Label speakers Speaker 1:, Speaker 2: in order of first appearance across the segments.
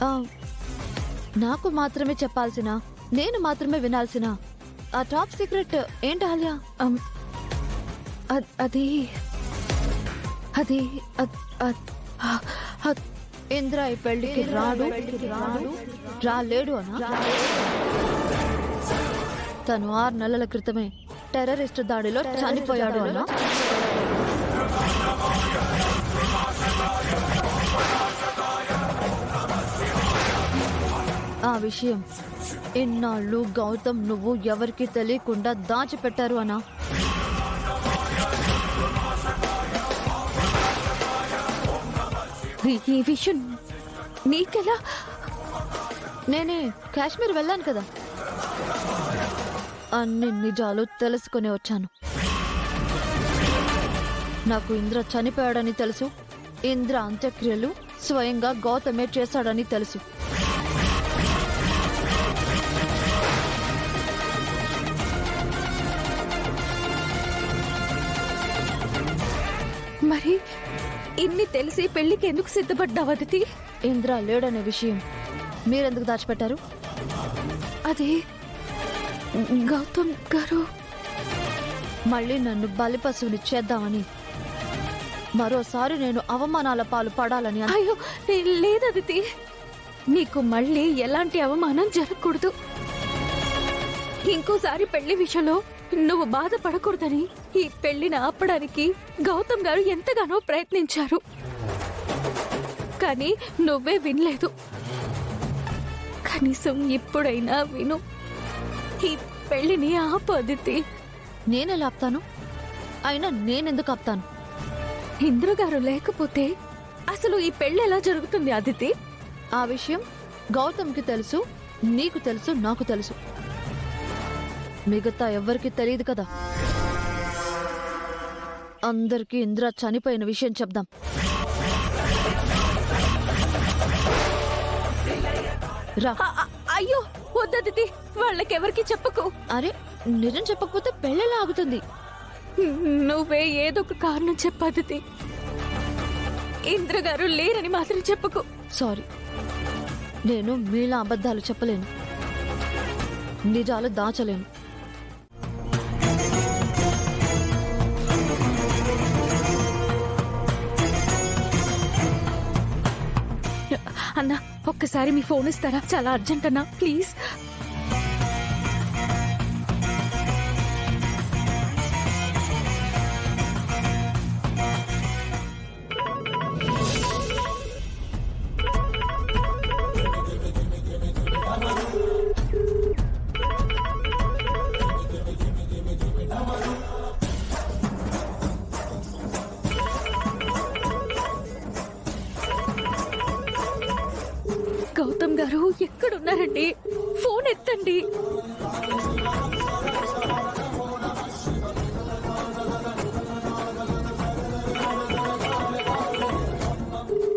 Speaker 1: ఆ, నాకు మాత్రమే చెప్పాల్సిన, నేను మాత్రమే వినాల్సిన ఆ టాప్ సీక్రెట్ ఏంటి ఆలియా? అది అది ఇంద్ర ఈ పెళ్లికి రాలేడు అనా? తను 6 నెలల క్రితమే టెర్రరిస్ట్ దాడిలో చనిపోయాడు అనా? ఆ విషయం ఇన్నాళ్ళు గౌతమ్ నువ్వు ఎవరికి తెలియకుండా దాచిపెట్టారు అనా?
Speaker 2: ఈ విషయం నీకెలా?
Speaker 1: నేనే కాశ్మీర్ వెళ్ళాను కదా, అన్ని నిజాలు తెలుసుకుని వచ్చాను. నాకు ఇంద్ర చనిపోయాడని తెలుసు. ఇంద్ర అంత్యక్రియలు స్వయంగా గౌతమే చేశాడని తెలుసు.
Speaker 2: మరి ఇన్ని తెలిసి పెళ్లికి ఎందుకు సిద్ధపడ్డావు అదితి?
Speaker 1: ఇంద్ర లేడనే విషయం మీరెందుకు దాచిపెట్టారు?
Speaker 2: అది గౌతమ్ గారు
Speaker 1: మళ్ళీ నన్ను బలిపశువుని చేద్దామని, మరోసారి నేను అవమానాల పాలు పడాలని.
Speaker 2: అయ్యో లేదదితి, నీకు మళ్ళీ ఎలాంటి అవమానం జరగకూడదు. ఇంకోసారి పెళ్లి విషయంలో నువ్వు బాధపడకూడదని ఈ పెళ్లిని ఆపడానికి గౌతమ్ గారు ఎంతగానో ప్రయత్నించారు. కానీ నువ్వే వినలేదు. కనీసం ఇప్పుడైనా విను. ఈ పెళ్లిని ఆపు అదితి.
Speaker 1: నేనెలా ఆపుతాను? అయినా నేనెందుకు ఆపుతాను?
Speaker 2: ఇంద్రగారు లేకపోతే అసలు ఈ పెళ్లి ఎలా జరుగుతుంది అదితి?
Speaker 1: ఆ విషయం గౌతమ్కి తెలుసు, నీకు తెలుసు, నాకు తెలుసు. మిగతా ఎవ్వరికి తెలియదు కదా. అందరికీ ఇంద్ర చనిపోయిన విషయం చెప్దాం. రా.
Speaker 2: అయ్యో వద్దదితి, వాళ్ళకెవరికి చెప్పకు.
Speaker 1: అరే, నిజం చెప్పకపోతే పెళ్ళెలా ఆగుతుంది?
Speaker 2: నువ్వే ఏదో ఒక కారణం చెప్పదితి. ఇంద్రగారు లేరని మాత్రం చెప్పకు.
Speaker 1: సారీ, నేను మీలా అబద్ధాలు చెప్పలేను, నిజాలు దాచలేను.
Speaker 2: అన్నా, ఒక్కసారి మీ ఫోన్ ఇస్తారా? చాలా అర్జెంట్ అన్నా, ప్లీజ్. గౌతమ్ గారు ఎక్కడున్నారండి? ఫోన్ ఎత్తండి.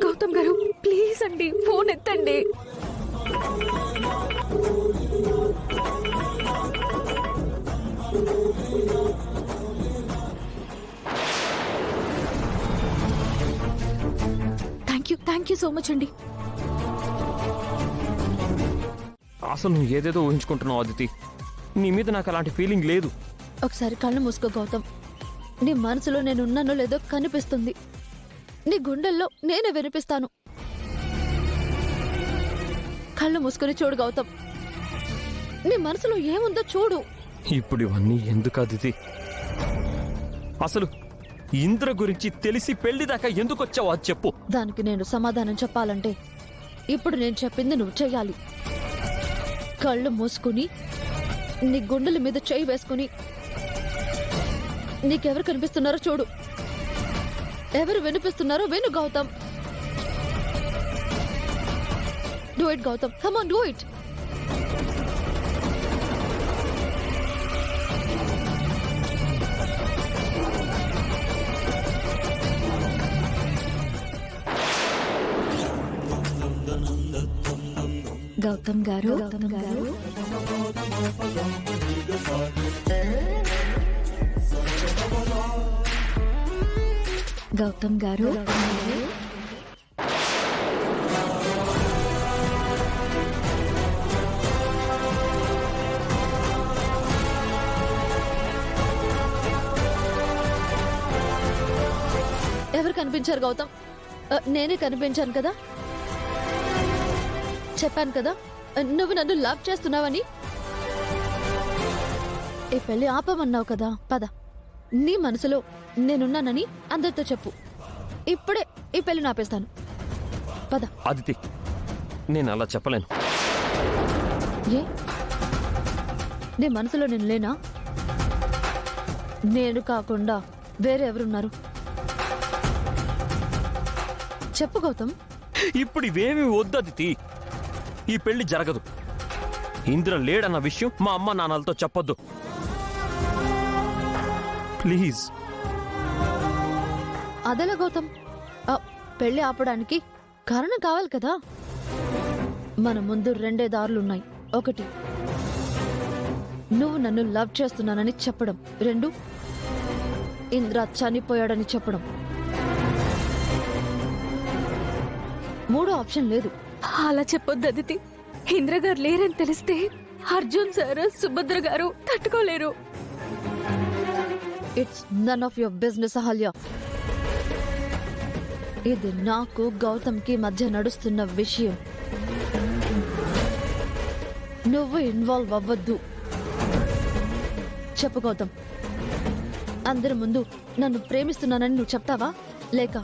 Speaker 2: గౌతమ్ గారు ప్లీజ్ అండి, ఫోన్ ఎత్తండి. థ్యాంక్ యూ సో మచ్ అండి.
Speaker 3: అసలు నువ్వు ఏదేదో ఊహించుకుంటున్నావు అదితి. నీ మీద నాకు అలాంటి ఫీలింగ్ లేదు.
Speaker 1: ఒకసారి కళ్ళు మూసుకో గౌతమ్. నీ మనసులో నేనున్నానో లేదో కనిపిస్తుంది. నీ గుండెల్లో నేనే వినిపిస్తాను. కళ్ళు మూసుకొని చూడు గౌతమ్. నీ మనసులో ఏముందో చూడు.
Speaker 3: ఇప్పుడు ఇవన్నీ ఎందుకు అదితి? అసలు ఇంద్ర గురించి తెలిసి పెళ్లి దాకా ఎందుకు వచ్చావు అది చెప్పు.
Speaker 1: దానికి నేను సమాధానం చెప్పాలంటే ఇప్పుడు నేను చెప్పింది నువ్వు చెయ్యాలి. కళ్ళు మూసుకుని నీ గుండెల మీద చేయి వేసుకుని నీకెవరు కనిపిస్తున్నారో చూడు. ఎవరు వినిపిస్తున్నారో విను Gautam. Do it Gautam, come on, do it.
Speaker 2: Gautam గారు, గౌతమ్ గారు, గౌతమ్ గారు,
Speaker 1: ఎవరు కనిపించారు గౌతమ్? నేనే కనిపించాను కదా. చెప్పాను కదా నువ్వు నన్ను లవ్ చేస్తున్నావని. ఈ పెళ్లి ఆపమన్నావు కదా, పద. నీ మనసులో నేనున్నానని అందరితో చెప్పు. ఇప్పుడే ఈ పెళ్లి ఆపేస్తాను, పద.
Speaker 3: అదితి, నేను అలా చెప్పలేను.
Speaker 1: ఏ, నీ మనసులో నేను లేనా? నేను కాకుండా వేరే ఎవరున్నారు? చెప్పు గౌతమ్.
Speaker 3: ఇప్పుడు ఇవేమీ వద్దు అదితి. ఈ పెళ్లి జరగదు. ఇంద్ర లేడన్న విషయం మా అమ్మ నాన్నలతో చెప్పొద్దు ప్లీజ్.
Speaker 1: అదేలా గౌతమ్, పెళ్లి ఆపడానికి కారణం కావాలి కదా. మన ముందు రెండే దారులున్నాయి. ఒకటి, నువ్వు నన్ను లవ్ చేస్తున్నానని చెప్పడం. రెండు, ఇంద్ర చనిపోయాడని చెప్పడం. మూడో ఆప్షన్ లేదు.
Speaker 2: అలా చెప్పొద్దు అదితి. ఇంద్ర గారు లేరని తెలిస్తే అర్జున్ సార్, సుభద్ర గారు తట్టుకోలేరు.
Speaker 1: It's none of your business Ahalya. ఇది నాకు గౌతమ్కి మధ్య నడుస్తున్న విషయం. నువ్వు ఇన్వాల్వ్ అవ్వద్దు. చెప్పు గౌతమ్, అందరి ముందు నన్ను ప్రేమిస్తున్నానని నువ్వు చెప్తావా, లేక